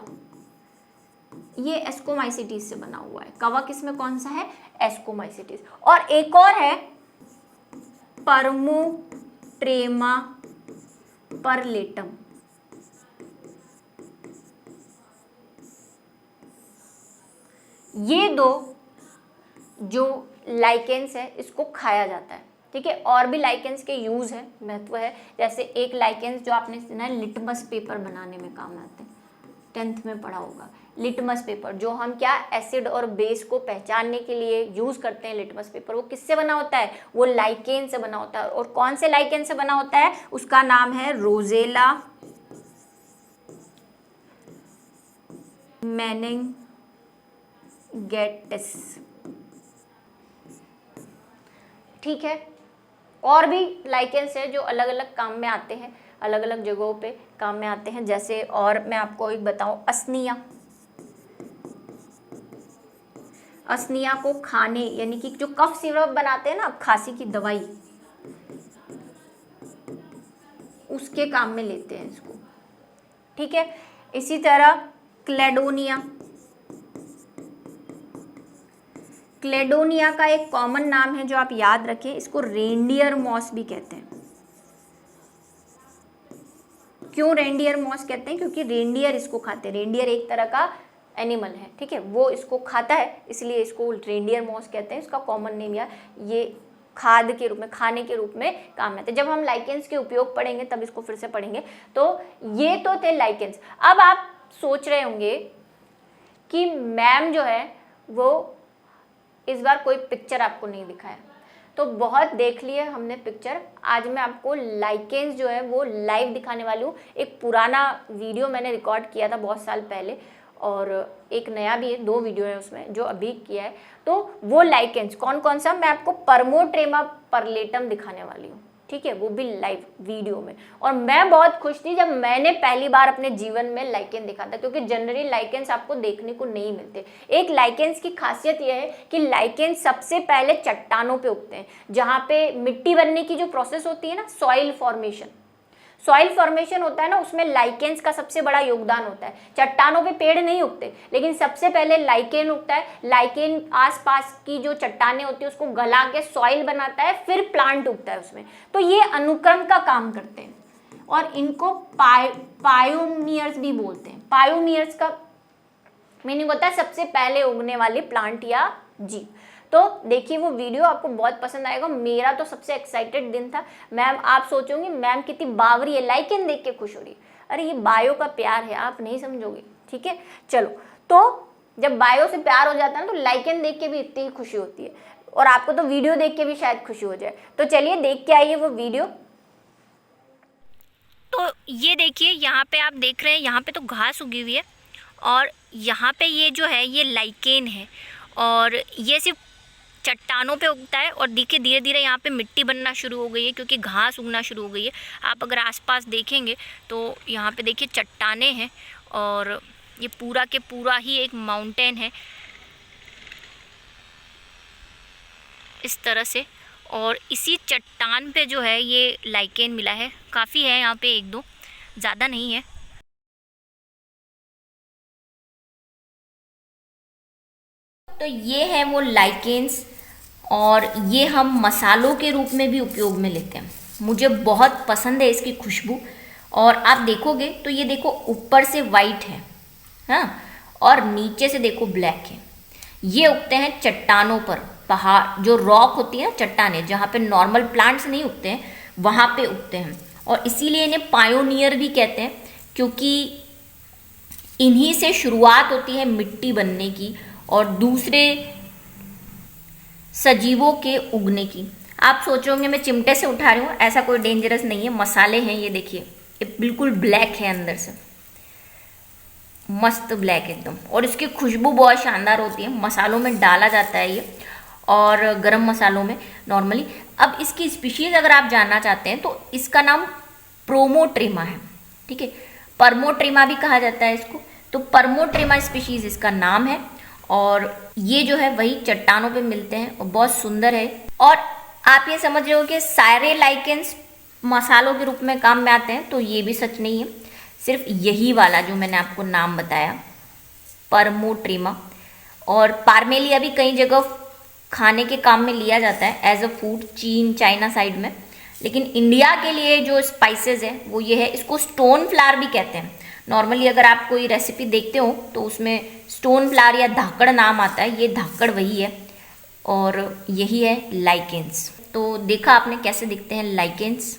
ये एस्कोमाइसिटीज से बना हुआ है। कवक इसमें कौन सा है, एस्कोमाइसिटीज। और एक और है परमोट्रेमा परलेटम। ये दो जो लाइकेन्स है इसको खाया जाता है। ठीक है, और भी लाइकेन्स के यूज है, महत्व है। जैसे एक लाइकेन्स जो आपने सुना है, लिटमस पेपर बनाने में काम आते हैं, 10th में पढ़ा होगा। लिटमस पेपर जो हम क्या, एसिड और बेस को पहचानने के लिए यूज करते हैं। लिटमस पेपर वो किससे बना होता है, वो लाइकेन से बना होता है। और कौन से लाइकेन से बना होता है, उसका नाम है रोजेला मेनिंगेटिस। ठीक है, और भी लाइकेंस है जो अलग अलग काम में आते हैं, अलग अलग जगहों पे काम में आते हैं। जैसे और मैं आपको एक बताऊं, असनिया। असनिया को खाने यानी कि जो कफ सिरप बनाते हैं ना खांसी की दवाई, उसके काम में लेते हैं इसको। ठीक है, इसी तरह क्लेडोनिया। क्लेडोनिया का एक कॉमन नाम है जो आप याद रखें, इसको रेंडियर मॉस भी कहते हैं। क्यों रेंडियर मॉस कहते हैं? क्योंकि रेंडियर इसको खाते हैं। रेंडियर एक तरह का एनिमल है, ठीक है, वो इसको खाता है, इसलिए इसको रेंडियर मॉस कहते हैं। इसका कॉमन नेम या ये खाद के रूप में, खाने के रूप में काम में आते हैं। जब हम लाइकेंस के उपयोग पढ़ेंगे तब इसको फिर से पढ़ेंगे। तो ये तो थे लाइकेंस। अब आप सोच रहे होंगे कि मैम जो है वो इस बार कोई पिक्चर आपको नहीं दिखाया, तो बहुत देख लिए हमने पिक्चर। आज मैं आपको लाइकेंस जो है वो लाइव दिखाने वाली हूँ। एक पुराना वीडियो मैंने रिकॉर्ड किया था बहुत साल पहले, और एक नया भी है, 2 वीडियो है उसमें जो अभी किया है। तो वो लाइकेंस कौन कौन सा, मैं आपको परमोट्रेमा परलेटम दिखाने वाली हूँ, ठीक है, वो भी लाइव वीडियो में। और मैं बहुत खुश थी जब मैंने पहली बार अपने जीवन में लाइकेन देखा था, क्योंकि जनरली लाइकेंस आपको देखने को नहीं मिलते। एक लाइकेंस की खासियत यह है कि लाइकेंस सबसे पहले चट्टानों पे उगते हैं, जहाँ पे मिट्टी बनने की जो प्रोसेस होती है ना, सॉइल फॉर्मेशन होता है ना, उसमें लाइकेंस का सबसे बड़ा योगदान होता है। चट्टानों पे पेड़ नहीं उगते, लेकिन सबसे पहले लाइकेन उगता है। लाइकेन आसपास की जो चट्टानें होती है उसको गला के सॉइल बनाता है, फिर प्लांट उगता है उसमें। तो ये अनुक्रम का काम करते हैं, और इनको पायोनियर्स भी बोलते हैं। पायोनियर्स का मीनिंग होता है सबसे पहले उगने वाली प्लांट या जीव। तो देखिए वो वीडियो, आपको बहुत पसंद आएगा। मेरा तो सबसे एक्साइटेड दिन था। मैम, आप सोचोगे मैम कितनी बावरी है, लाइकेन देख के खुश हो रही है। अरे ये बायो का प्यार है, आप नहीं समझोगे, ठीक है। चलो, तो जब बायो से प्यार हो जाता है ना, तो लाइकेन देख के भी इतनी ही खुशी होती है, और आपको तो वीडियो देख के भी शायद खुशी हो जाए। तो चलिए देख के आइए वो वीडियो। तो ये देखिए, यहाँ पे आप देख रहे हैं, यहाँ पे तो घास उगी हुई है, और यहाँ पे ये जो है ये लाइकेन है, और ये सिर्फ चट्टानों पे उगता है। और देखिए धीरे धीरे यहाँ पे मिट्टी बनना शुरू हो गई है, क्योंकि घास उगना शुरू हो गई है। आप अगर आसपास देखेंगे तो यहाँ पे देखिए चट्टानें हैं, और ये पूरा के पूरा ही एक माउंटेन है इस तरह से। और इसी चट्टान पे जो है ये लाइकेन मिला है। काफ़ी है यहाँ पे, 1-2, ज़्यादा नहीं है। तो ये है वो लाइकेन्स, और ये हम मसालों के रूप में भी उपयोग में लेते हैं। मुझे बहुत पसंद है इसकी खुशबू। और आप देखोगे तो ये देखो ऊपर से वाइट है, हाँ, और नीचे से देखो ब्लैक है। ये उगते हैं चट्टानों पर, पहाड़ जो रॉक होती है, चट्टानें जहाँ पे नॉर्मल प्लांट्स नहीं उगते हैं, वहाँ पे उगते हैं। और इसीलिए इन्हें पायोनियर भी कहते हैं, क्योंकि इन्हीं से शुरुआत होती है मिट्टी बनने की और दूसरे सजीवों के उगने की। आप सोचोगे मैं चिमटे से उठा रही हूँ, ऐसा कोई डेंजरस नहीं है। मसाले हैं, ये देखिए, ये बिल्कुल ब्लैक है अंदर से, मस्त ब्लैक एकदम। और इसकी खुशबू बहुत शानदार होती है। मसालों में डाला जाता है ये, और गरम मसालों में नॉर्मली। अब इसकी स्पीशीज़ अगर आप जानना चाहते हैं तो इसका नाम प्रोमोट्रेमा है, ठीक है। परमोट्रेमा भी कहा जाता है इसको। तो परमोट्रेमा स्पीशीज़ इसका नाम है, और ये जो है वही चट्टानों पे मिलते हैं, और बहुत सुंदर है। और आप ये समझ रहे हो कि सारे लाइकेंस मसालों के रूप में काम में आते हैं, तो ये भी सच नहीं है। सिर्फ यही वाला जो मैंने आपको नाम बताया, परमोट्रेमा। और पार्मेलिया भी कई जगह खाने के काम में लिया जाता है एज अ फूड, चीन चाइना साइड में। लेकिन इंडिया के लिए जो स्पाइसेस है वो ये है। इसको स्टोन फ्लावर भी कहते हैं। नॉर्मली अगर आप कोई रेसिपी देखते हो तो उसमें स्टोन फ्लावर या धाकड़ नाम आता है, ये धाकड़ वही है, और यही है लाइकेंस। तो देखा आपने कैसे दिखते हैं लाइकेंस।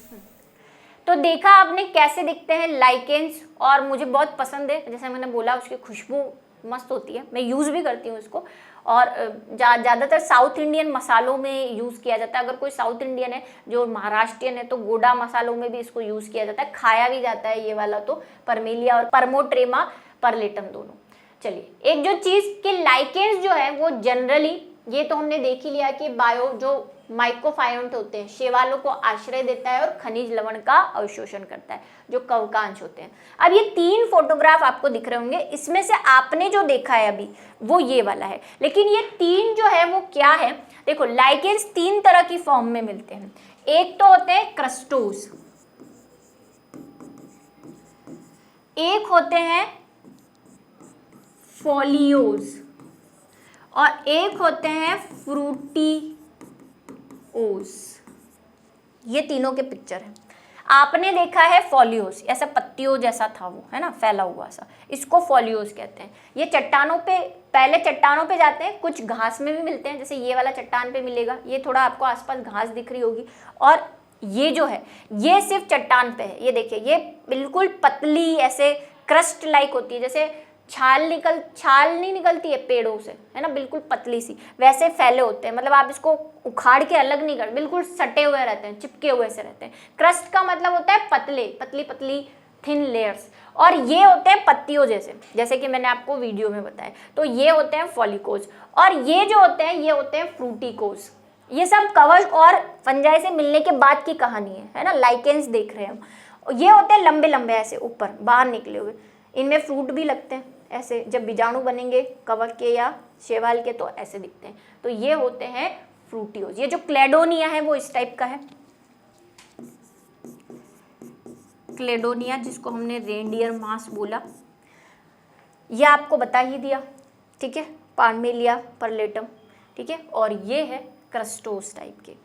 तो देखा आपने कैसे दिखते हैं लाइकेंस, और मुझे बहुत पसंद है। जैसे मैंने बोला, उसकी खुशबू मस्त होती है, मैं यूज़ भी करती हूँ इसको। और ज़्यादातर साउथ इंडियन मसालों में यूज़ किया जाता है। अगर कोई साउथ इंडियन है जो महाराष्ट्रियन है तो गोडा मसालों में भी इसको यूज़ किया जाता है, खाया भी जाता है ये वाला तो, परमेलिया और परमोट्रेमा परलेटम दोनों। चलिए, एक जो चीज कि लाइकेंस जो है वो जनरली, ये तो हमने देख ही लिया कि बायो जो माइक्रोफायोंट होते हैं, शैवालों को आश्रय देता है और खनिज लवण का अवशोषण करता है, जो कवकांश होते हैं। अब ये 3 फोटोग्राफ आपको दिख रहे होंगे, इसमें से आपने जो देखा है अभी वो ये वाला है, लेकिन ये 3 जो है वो क्या है? देखो, लाइकेंस 3 तरह की फॉर्म में मिलते हैं। एक तो होते हैं क्रस्टोस, एक होते हैं फोलियोज, और एक होते हैं फ्रूटीओस। ये तीनों के पिक्चर हैं। आपने देखा है फोलियोस, ऐसा पत्तियों जैसा था वो, है ना, फैला हुआ सा, इसको फोलियोस कहते हैं। ये चट्टानों पे, पहले चट्टानों पे जाते हैं, कुछ घास में भी मिलते हैं, जैसे ये वाला चट्टान पे मिलेगा, ये थोड़ा आपको आसपास घास दिख रही होगी, और ये जो है ये सिर्फ चट्टान पे है। ये देखिए, ये बिल्कुल पतली ऐसे क्रस्ट लाइक होती है, जैसे छाल नहीं निकलती है पेड़ों से, है ना, बिल्कुल पतली सी, वैसे फैले होते हैं। मतलब आप इसको उखाड़ के अलग नहीं कर, बिल्कुल सटे हुए रहते हैं, चिपके हुए से रहते हैं। क्रस्ट का मतलब होता है पतले, पतली थिन लेयर्स, और ये होते हैं पत्तियों जैसे कि मैंने आपको वीडियो में बताया। तो ये होते हैं फॉलिकोज, और ये जो होते हैं ये होते हैं फ्रूटिकोज। ये सब कवच और फंजाई से मिलने के बाद की कहानी है ना, लाइकेंस देख रहे हैं हम। ये होते हैं लंबे लंबे ऐसे ऊपर बाहर निकले हुए, इनमें फ्रूट भी लगते हैं ऐसे, जब बीजाणु बनेंगे कवक के या शैवाल के तो ऐसे दिखते हैं। तो ये होते हैं फ्रूटियोज। ये जो क्लेडोनिया है वो इस टाइप का है, क्लेडोनिया, जिसको हमने रेनडियर मास बोला, यह आपको बता ही दिया, ठीक है, पार्मेलिया परलेटम, ठीक है। और ये है क्रस्टोस टाइप के।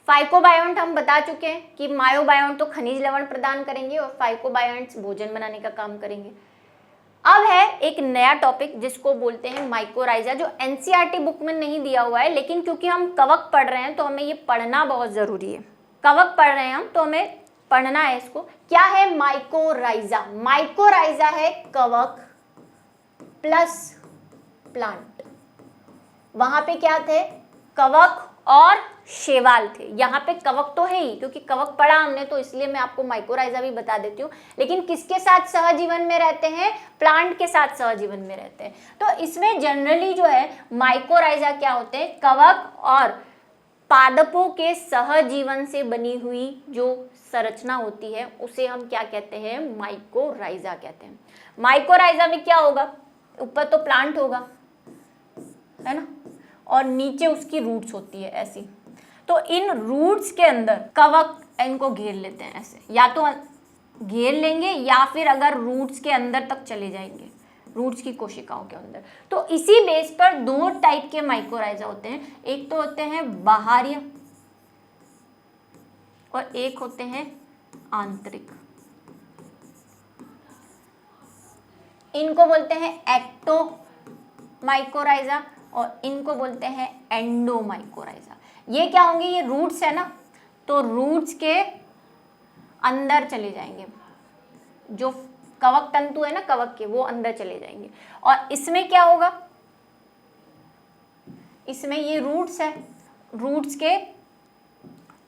फाइकोबायोंट हम बता चुके हैं कि मायोबायोंट तो खनिज लवण प्रदान करेंगे और फाइकोबायोंट्स भोजन बनाने का काम करेंगे। अब है एक नया टॉपिक जिसको बोलते हैं माइकोराइजा, जो एनसीईआरटी बुक में नहीं दिया हुआ है, लेकिन क्योंकि हम कवक पढ़ रहे हैं तो हमें ये पढ़ना बहुत जरूरी है। कवक पढ़ रहे हैं हम तो हमें पढ़ना है इसको। क्या है माइकोराइजा? माइकोराइजा है कवक प्लस प्लांट। वहां पे क्या थे? कवक और शैवाल थे। यहाँ पे कवक तो है ही, क्योंकि कवक पढ़ा हमने, तो इसलिए मैं आपको माइकोराइजा भी बता देती हूँ। लेकिन किसके साथ सहजीवन में रहते हैं? प्लांट के साथ सहजीवन में रहते हैं। तो इसमें जनरली जो है माइकोराइजा क्या होते हैं? कवक और पादपों के सहजीवन से बनी हुई जो संरचना होती है उसे हम क्या कहते हैं? माइकोराइजा कहते हैं। माइकोराइजा में क्या होगा? ऊपर तो प्लांट होगा, है ना, और नीचे उसकी रूट्स होती है ऐसी। तो इन रूट्स के अंदर कवक इनको घेर लेते हैं ऐसे, या तो घेर लेंगे या फिर अगर रूट्स के अंदर तक चले जाएंगे, रूट्स की कोशिकाओं के अंदर। तो इसी बेस पर 2 टाइप के माइकोराइजा होते हैं। एक तो होते हैं बाहरी और एक होते हैं आंतरिक। इनको बोलते हैं एक्टो माइकोराइजा और इनको बोलते हैं एंडोमाइकोराइजा। ये क्या होंगे? ये रूट्स है ना, तो रूट्स के अंदर चले जाएंगे, जो कवक तंतु है ना कवक के, वो अंदर चले जाएंगे। और इसमें क्या होगा? इसमें ये रूट्स है, रूट्स के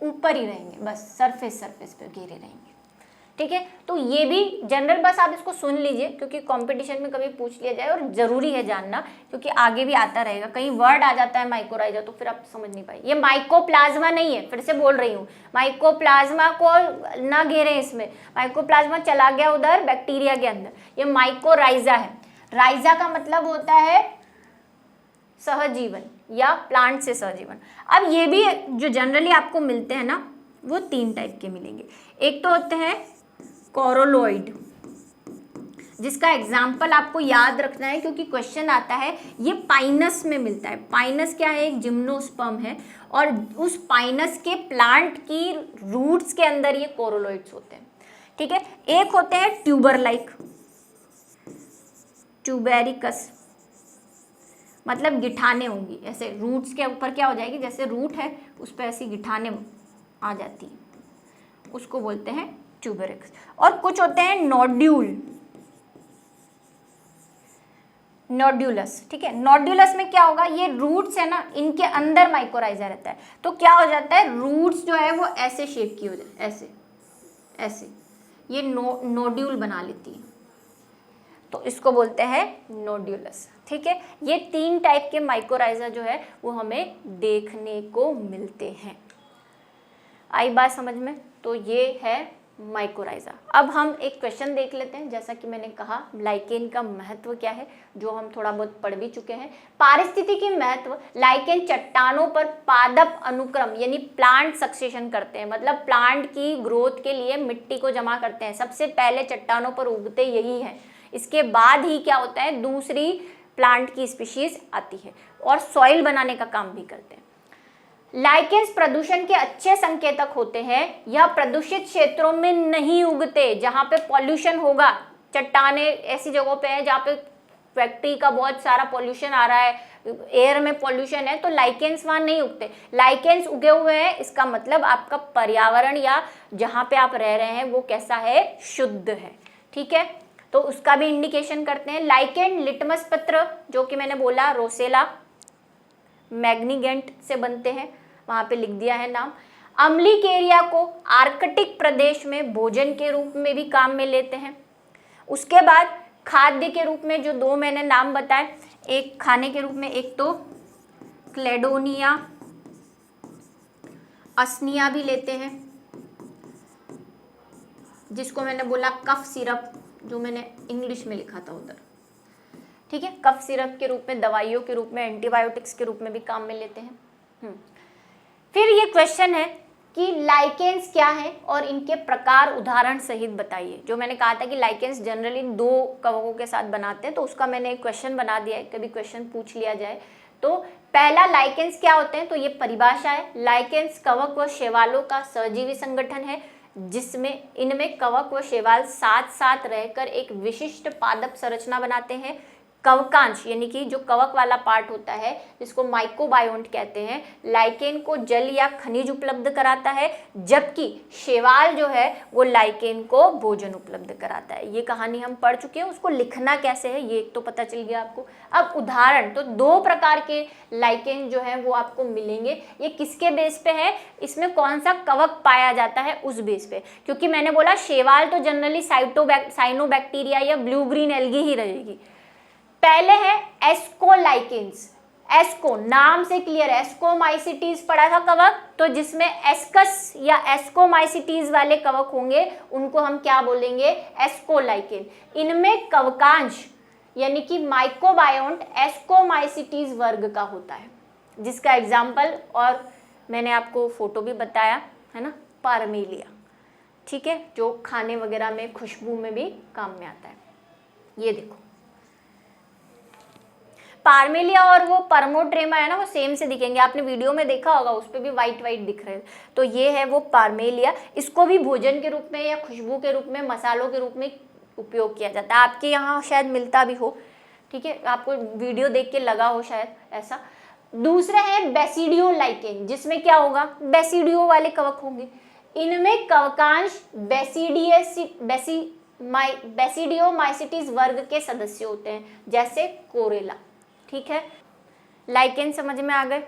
ऊपर ही रहेंगे, बस सरफेस पे घेरे रहेंगे, ठीक है। तो ये भी जनरल, बस आप इसको सुन लीजिए क्योंकि कंपटीशन में कभी पूछ लिया जाए, और जरूरी है जानना क्योंकि आगे भी आता रहेगा। कहीं वर्ड आ जाता है माइकोराइजा तो फिर आप समझ नहीं पाए। ये माइकोप्लाज्मा नहीं है, फिर से बोल रही हूँ, माइकोप्लाज्मा को ना घेरे इसमें। माइकोप्लाज्मा चला गया उधर बैक्टीरिया के अंदर, ये माइकोराइजा है। राइजा का मतलब होता है सहजीवन या प्लांट से सहजीवन। अब ये भी जो जनरली आपको मिलते हैं ना, वो 3 टाइप के मिलेंगे। एक तो होते हैं कोरोलोइड, जिसका एग्जाम्पल आपको याद रखना है क्योंकि क्वेश्चन आता है। ये पाइनस में मिलता है। पाइनस क्या है? एक जिम्नोस्पर्म है, और उस पाइनस के प्लांट की रूट्स के अंदर ये कोरोलोइड्स होते हैं, ठीक है। एक होते हैं ट्यूबर लाइक, ट्यूबेरिकस, मतलब गिठाने होंगी ऐसे, रूट्स के ऊपर क्या हो जाएगी, जैसे रूट है उस पर ऐसी गिठाने आ जाती है, उसको बोलते हैं ट्यूबेरिकस। और कुछ होते हैं नोड्यूलस, ठीक है। नोड्यूलस में क्या होगा? ये रूट्स है ना, इनके अंदर माइकोराइजा रहता है, तो क्या हो जाता है, रूट्स जो है वो ऐसे शेप की हो जाए, ऐसे ऐसे, ये नोड्यूल बना लेती है, तो इसको बोलते हैं नोड्यूलस। ठीक है, ये 3 टाइप के माइकोराइजा जो है वो हमें देखने को मिलते हैं। आई बात समझ में? तो ये है माइकोराइजा। अब हम एक क्वेश्चन देख लेते हैं। जैसा कि मैंने कहा लाइकेन का महत्व क्या है, जो हम थोड़ा बहुत पढ़ भी चुके हैं। पारिस्थितिकी महत्व, लाइकेन चट्टानों पर पादप अनुक्रम यानी प्लांट सक्सेशन करते हैं, मतलब प्लांट की ग्रोथ के लिए मिट्टी को जमा करते हैं। सबसे पहले चट्टानों पर उगते यही है, इसके बाद ही क्या होता है, दूसरी प्लांट की स्पीशीज आती है, और सॉइल बनाने का काम भी करते हैं। लाइकेन्स प्रदूषण के अच्छे संकेतक होते हैं। यह प्रदूषित क्षेत्रों में नहीं उगते, जहां पे पॉल्यूशन होगा। चट्टाने ऐसी जगहों पे हैं जहाँ पे फैक्ट्री का बहुत सारा पॉल्यूशन आ रहा है, एयर में पॉल्यूशन है, तो लाइकेन्स वहां नहीं उगते। लाइकेन्स उगे हुए हैं, इसका मतलब आपका पर्यावरण या जहां पे आप रह रहे हैं वो कैसा है, शुद्ध है। ठीक है, तो उसका भी इंडिकेशन करते हैं। लाइकेन लिटमस पत्र, जो कि मैंने बोला रोसेला मैग्नीगेंट से बनते हैं, वहां पे लिख दिया है नाम। अम्लीकेरिया को आर्कटिक प्रदेश में भोजन के रूप में भी काम में लेते हैं। उसके बाद खाद्य के रूप में जो 2 मैंने नाम बताए, एक खाने के रूप में, एक तो क्लेडोनिया असनिया भी लेते हैं, जिसको मैंने बोला कफ सिरप, जो मैंने इंग्लिश में लिखा था उधर। ठीक है, कफ सिरप के रूप में, दवाइयों के रूप में, एंटीबायोटिक्स के रूप में भी काम में लेते हैं। फिर ये क्वेश्चन है कि लाइकेन्स क्या है और इनके प्रकार उदाहरण सहित बताइए। जो मैंने कहा था कि लाइकेन्स जनरली 2 कवकों के साथ बनाते हैं, तो उसका मैंने एक क्वेश्चन बना दिया है, कभी क्वेश्चन पूछ लिया जाए। तो पहला लाइकेन्स क्या होते हैं, तो ये परिभाषा है। लाइकेन्स कवक व शैवालों का सहजीवी संगठन है, जिसमें इनमें कवक व शैवाल साथ साथ रहकर एक विशिष्ट पादप संरचना बनाते हैं। कवकांश यानी कि जो कवक वाला पार्ट होता है, जिसको माइकोबायोन्ट कहते हैं, लाइकेन को जल या खनिज उपलब्ध कराता है, जबकि शैवाल जो है वो लाइकेन को भोजन उपलब्ध कराता है। ये कहानी हम पढ़ चुके हैं, उसको लिखना कैसे है ये एक तो पता चल गया आपको। अब उदाहरण, तो 2 प्रकार के लाइकेन जो है वो आपको मिलेंगे। ये किसके बेस पे है, इसमें कौन सा कवक पाया जाता है उस बेस पे, क्योंकि मैंने बोला शैवाल तो जनरली साइनोबैक्टीरिया या ब्लू ग्रीन एल्गी ही रहेगी। पहले है एस्कोलाइकेन्स। एस्को नाम से क्लियर, एस्कोमाइसिटीज पढ़ा था कवक, तो जिसमें एस्कस या एस्कोमाइसिटीज वाले कवक होंगे उनको हम क्या बोलेंगे, एस्कोलाइकेन। इनमें कवकांश यानी कि माइकोबायोन्ट एस्कोमाइसिटीज वर्ग का होता है, जिसका एग्जाम्पल और मैंने आपको फोटो भी बताया है ना, पारमेलिया। ठीक है, जो खाने वगैरह में खुशबू में भी काम में आता है। ये देखो पारमेलिया और वो परमोट्रेमा है ना, वो सेम से दिखेंगे, आपने वीडियो में देखा होगा, उस पर भी वाइट वाइट दिख रहे हैं। तो ये है वो पारमेलिया। इसको भी भोजन के रूप में या खुशबू के रूप में, मसालों के रूप में उपयोग किया जाता है। आपके यहाँ शायद मिलता भी हो, ठीक है, आपको वीडियो देख के लगा हो शायद ऐसा। दूसरा है बेसिडियोलाइकेन, जिसमें क्या होगा, बेसिडियो वाले कवक होंगे। इनमें कवकांश बेसिडियोमाइसिटीज वर्ग के सदस्य होते हैं, जैसे कोरेला। ठीक है, लाइकेन समझ में आ गए।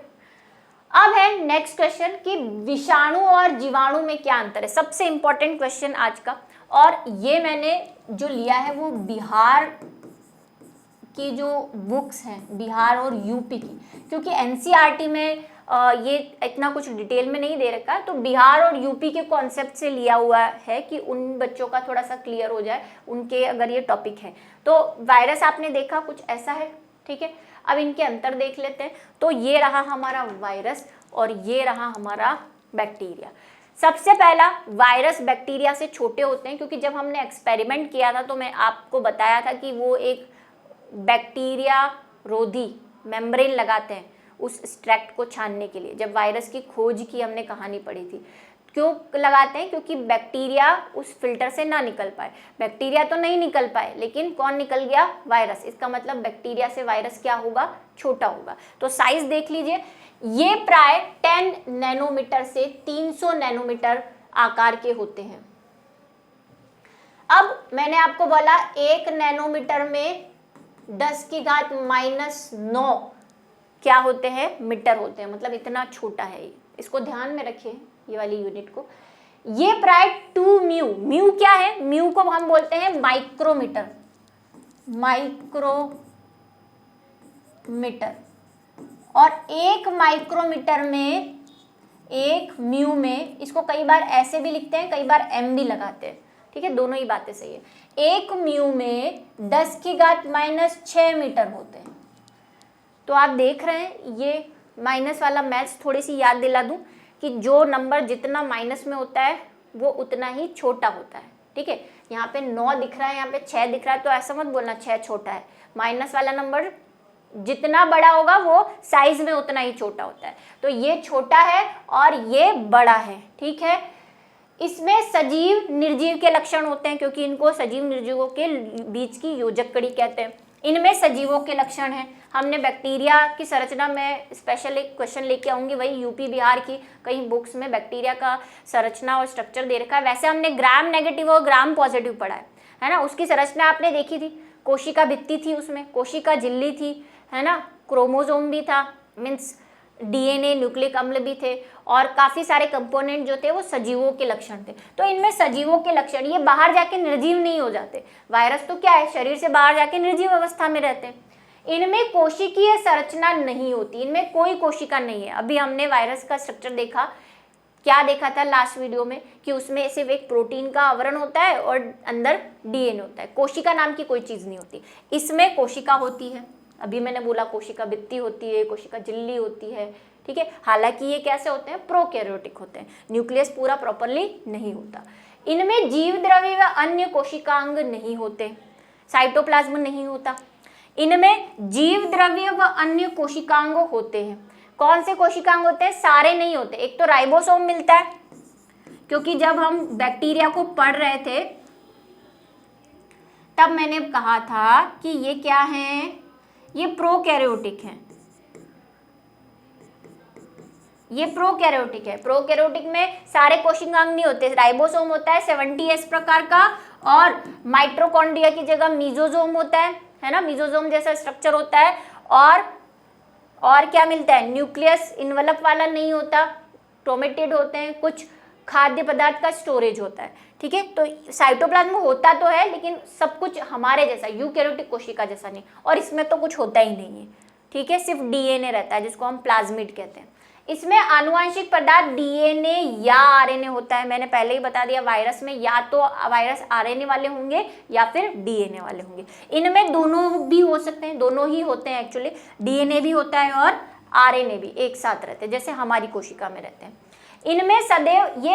अब है नेक्स्ट क्वेश्चन कि विषाणु और जीवाणु में क्या अंतर है। सबसे इंपॉर्टेंट क्वेश्चन आज का, और ये मैंने जो लिया है वो बिहार की जो बुक्स हैं, बिहार और यूपी की, क्योंकि एनसीईआरटी में ये इतना कुछ डिटेल में नहीं दे रखा, तो बिहार और यूपी के कॉन्सेप्ट से लिया हुआ है कि उन बच्चों का थोड़ा सा क्लियर हो जाए, उनके अगर ये टॉपिक है। तो वायरस आपने देखा कुछ ऐसा है, ठीक है। अब इनके अंतर देख लेते हैं। तो ये रहा हमारा वायरस और ये रहा हमारा बैक्टीरिया। सबसे पहला, वायरस बैक्टीरिया से छोटे होते हैं, क्योंकि जब हमने एक्सपेरिमेंट किया था तो मैं आपको बताया था कि वो एक बैक्टीरिया रोधी मेम्ब्रेन लगाते हैं उस एक्सट्रैक्ट को छानने के लिए। जब वायरस की खोज की हमने कहानी पढ़ी थी, क्यों लगाते हैं, क्योंकि बैक्टीरिया उस फिल्टर से ना निकल पाए। बैक्टीरिया तो नहीं निकल पाए, लेकिन कौन निकल गया, वायरस। इसका मतलब बैक्टीरिया से वायरस क्या होगा, छोटा होगा। तो साइज देख लीजिए, ये प्राय 10 नैनोमीटर से 300 नैनोमीटर आकार के होते हैं। अब मैंने आपको बोला 1 नैनोमीटर में 10⁻⁻9 क्या होते हैं, मीटर होते हैं, मतलब इतना छोटा है ये। इसको ध्यान में रखिए, ये वाली यूनिट को। ये प्राय 2 म्यू, म्यू क्या है, म्यू को हम बोलते हैं माइक्रोमीटर, माइक्रोमीटर। और 1 माइक्रोमीटर में, 1 म्यू में, इसको कई बार ऐसे भी लिखते हैं, कई बार एम भी लगाते हैं, ठीक है, दोनों ही बातें सही है। 1 म्यू में 10⁻⁻6 मीटर होते हैं। तो आप देख रहे हैं, ये माइनस वाला मैथ्स थोड़ी सी याद दिला दूं कि जो नंबर जितना माइनस में होता है वो उतना ही छोटा होता है, ठीक है। यहाँ पे 9 दिख रहा है, यहाँ पे 6 दिख रहा है, तो ऐसा मत बोलना 6 छोटा है। माइनस वाला नंबर जितना बड़ा होगा वो साइज में उतना ही छोटा होता है। तो ये छोटा है और ये बड़ा है, ठीक है। इसमें सजीव निर्जीव के लक्षण होते हैं, क्योंकि इनको सजीव निर्जीवों के बीच की योजक कड़ी कहते हैं। इनमें सजीवों के लक्षण हैं। हमने बैक्टीरिया की संरचना में स्पेशल एक क्वेश्चन लेके आऊंगी, वही यूपी बिहार की कई बुक्स में बैक्टीरिया का संरचना और स्ट्रक्चर दे रखा है। वैसे हमने ग्राम नेगेटिव और ग्राम पॉजिटिव पढ़ा है ना। उसकी संरचना आपने देखी थी, कोशिका भित्ति थी, उसमें कोशिका झिल्ली थी, है ना, क्रोमोसोम भी था, मीन्स डीएनए, न्यूक्लिक अम्ल भी थे, और काफ़ी सारे कंपोनेंट जो थे वो सजीवों के लक्षण थे। तो इनमें सजीवों के लक्षण, ये बाहर जाके निर्जीव नहीं हो जाते। वायरस तो क्या है, शरीर से बाहर जाके निर्जीव अवस्था में रहते हैं। इनमें कोशिकीय संरचना नहीं होती, इनमें कोई कोशिका नहीं है। अभी हमने वायरस का स्ट्रक्चर देखा, क्या देखा था लास्ट वीडियो में, कि उसमें सिर्फ एक प्रोटीन का आवरण होता है और अंदर डीएनए होता है, कोशिका नाम की कोई चीज़ नहीं होती। इसमें कोशिका होती है, अभी मैंने बोला कोशिका भित्ति होती है, कोशिका झिल्ली होती है, ठीक है। हालांकि ये कैसे होते हैं, प्रोकैरियोटिक होते हैं, न्यूक्लियस पूरा प्रॉपरली नहीं होता। इनमें जीव द्रव्य व अन्य कोशिकांग नहीं होते, साइटोप्लाज्म नहीं होता। इनमें जीव द्रव्य व अन्य कोशिकांग होते हैं। कौन से कोशिकांग होते हैं, सारे नहीं होते। एक तो राइबोसोम मिलता है, क्योंकि जब हम बैक्टीरिया को पढ़ रहे थे तब मैंने कहा था कि ये क्या है, ये प्रोकैरियोटिक है, ये प्रोकैरियोटिक है। प्रोकैरियोटिक में सारे कोशिकांग नहीं होते। राइबोसोम होता है 70S प्रकार का, और माइटोकॉन्ड्रिया की जगह मीजोसोम होता है ना, मीजोसोम जैसा स्ट्रक्चर होता है। और क्या मिलता है, न्यूक्लियस इन्वलप वाला नहीं होता, क्रोमेटिड होते हैं, कुछ खाद्य पदार्थ का स्टोरेज होता है, ठीक है। तो साइटोप्लाज्म होता तो है, लेकिन सब कुछ हमारे जैसा यूकैरियोटिक कोशिका जैसा नहीं, और इसमें तो कुछ होता ही नहीं है, ठीक है। सिर्फ डीएनए रहता है, जिसको हम प्लाज्मिड कहते हैं। इसमें आनुवंशिक पदार्थ डीएनए या आरएनए होता है। मैंने पहले ही बता दिया, वायरस में या तो वायरस आरएनए वाले होंगे या फिर डीएनए वाले होंगे। इनमें दोनों भी हो सकते हैं, दोनों ही होते हैं एक्चुअली, डीएनए भी होता है और आरएनए भी एक साथ रहते हैं, जैसे हमारी कोशिका में रहते हैं। इनमें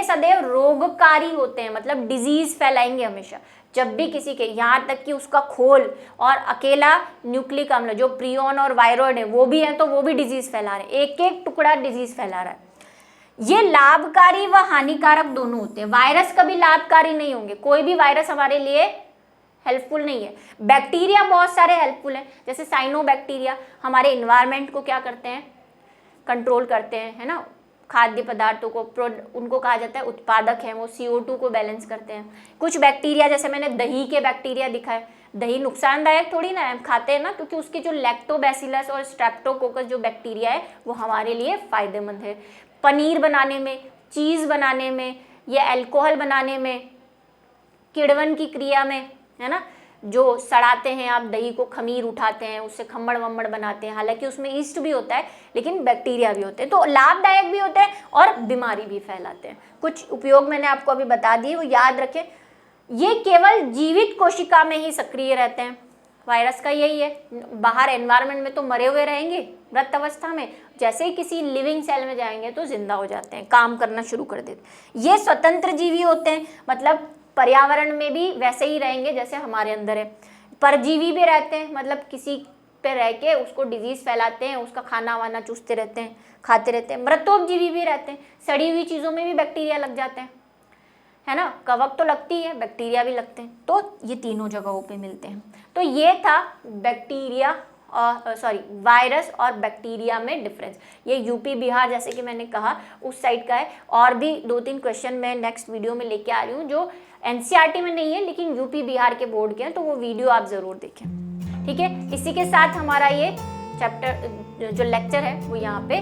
सदैव रोगकारी होते हैं, मतलब डिजीज फैलाएंगे हमेशा। जब भी किसी के, यहाँ तक कि उसका खोल और अकेला न्यूक्लिक अम्ल जो प्रियोन और वायरॉइड है वो भी है, तो वो भी डिजीज फैला रहे हैं, एक एक टुकड़ा डिजीज फैला रहा है। ये लाभकारी व हानिकारक दोनों होते हैं। वायरस कभी लाभकारी नहीं होंगे, कोई भी वायरस हमारे लिए हेल्पफुल नहीं है। बैक्टीरिया बहुत सारे हेल्पफुल हैं, जैसे साइनोबैक्टीरिया हमारे इन्वायरमेंट को क्या करते हैं, कंट्रोल करते हैं, है ना, खाद्य पदार्थों को, उनको कहा जाता है उत्पादक हैं, वो CO2 को बैलेंस करते हैं। कुछ बैक्टीरिया, जैसे मैंने दही के बैक्टीरिया दिखाए, दही नुकसानदायक थोड़ी ना है, हम खाते हैं ना, क्योंकि उसकी जो लैक्टोबैसिलस और स्ट्रेप्टोकोकस जो बैक्टीरिया है वो हमारे लिए फायदेमंद है। पनीर बनाने में, चीज़ बनाने में, या अल्कोहल बनाने में, किण्वन की क्रिया में, है ना, जो सड़ाते हैं आप दही को, खमीर उठाते हैं, उससे खम्मड़ वम्मड़ बनाते हैं। हालांकि उसमें ईस्ट भी होता है, लेकिन बैक्टीरिया भी होते हैं, तो लाभदायक भी होते हैं और बीमारी भी फैलाते हैं। कुछ उपयोग मैंने आपको अभी बता दिए, वो याद रखें। ये केवल जीवित कोशिका में ही सक्रिय रहते हैं। वायरस का यही है, बाहर एनवायरनमेंट में तो मरे हुए रहेंगे मृत अवस्था में, जैसे ही किसी लिविंग सेल में जाएंगे तो जिंदा हो जाते हैं, काम करना शुरू कर देते हैं। ये स्वतंत्र जीवी होते हैं, मतलब पर्यावरण में भी वैसे ही रहेंगे जैसे हमारे अंदर है। परजीवी भी रहते हैं, मतलब किसी पे रह के उसको डिजीज फैलाते हैं, उसका खाना वाना चूसते रहते हैं, खाते रहते हैं। मृतोपजीवी भी रहते हैं, सड़ी हुई चीज़ों में भी बैक्टीरिया लग जाते हैं, है ना, कवक तो लगती है, बैक्टीरिया भी लगते हैं, तो ये तीनों जगहों पे मिलते हैं। तो ये था बैक्टीरिया वायरस और बैक्टीरिया में डिफरेंस। ये यूपी बिहार, जैसे कि मैंने कहा, उस साइड का है। और भी 2-3 क्वेश्चन मैं नेक्स्ट वीडियो में लेके आ रही हूँ, जो एनसीईआरटी में नहीं है लेकिन यूपी बिहार के बोर्ड के हैं, तो वो वीडियो आप ज़रूर देखें, ठीक है। इसी के साथ हमारा ये चैप्टर जो लेक्चर है वो यहाँ पे